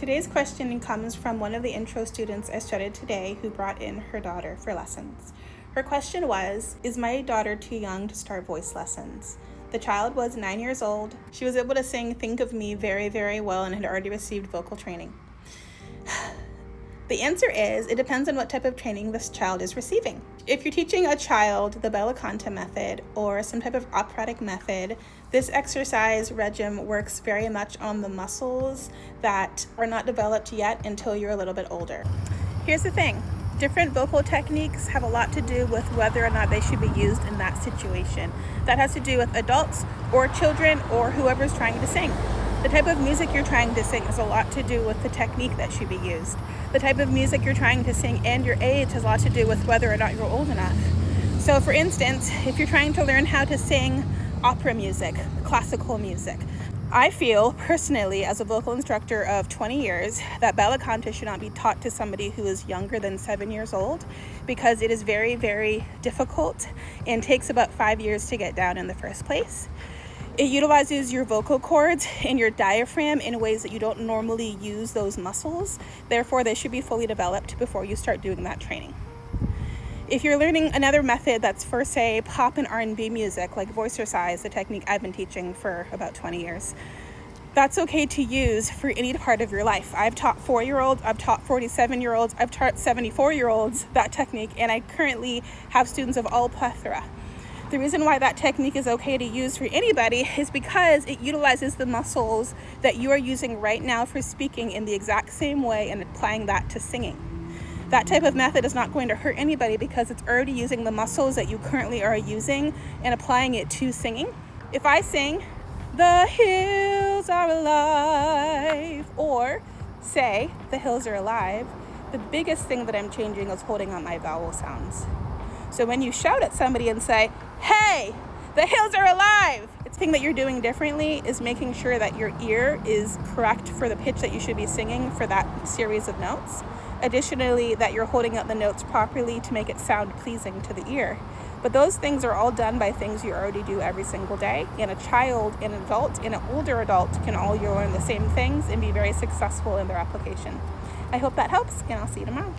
Today's questioning comes from one of the intro students I started today who brought in her daughter for lessons. Her question was, is my daughter too young to start voice lessons? The child was 9 years old. She was able to sing Think of Me very, very well and had already received vocal training. The answer is, it depends on what type of training this child is receiving. If you're teaching a child the Bella Canto method or some type of operatic method, this exercise regime works very much on the muscles that are not developed yet until you're a little bit older. Here's the thing. Different vocal techniques have a lot to do with whether or not they should be used in that situation. That has to do with adults or children or whoever's trying to sing. The type of music you're trying to sing has a lot to do with the technique that should be used. The type of music you're trying to sing and your age has a lot to do with whether or not you're old enough. So for instance, if you're trying to learn how to sing opera music, classical music, I feel personally, as a vocal instructor of 20 years, that Bella Canto should not be taught to somebody who is younger than 7 years old because it is very, very difficult and takes about 5 years to get down in the first place. It utilizes your vocal cords and your diaphragm in ways that you don't normally use those muscles. Therefore, they should be fully developed before you start doing that training. If you're learning another method that's for, say, pop and R&B music, like Voicercise, the technique I've been teaching for about 20 years, that's okay to use for any part of your life. I've taught 4-year-olds, I've taught 47-year-olds, I've taught 74-year-olds that technique, and I currently have students of all plethora. The reason why that technique is okay to use for anybody is because it utilizes the muscles that you are using right now for speaking in the exact same way and applying that to singing. That type of method is not going to hurt anybody because it's already using the muscles that you currently are using and applying it to singing. If I sing, "The hills are alive," or say, "The hills are alive," the biggest thing that I'm changing is holding on my vowel sounds. So when you shout at somebody and say, "Hey, the hills are alive," the thing that you're doing differently is making sure that your ear is correct for the pitch that you should be singing for that series of notes. Additionally, that you're holding up the notes properly to make it sound pleasing to the ear. But those things are all done by things you already do every single day. And a child, an adult, and an older adult can all learn the same things and be very successful in their application. I hope that helps, and I'll see you tomorrow.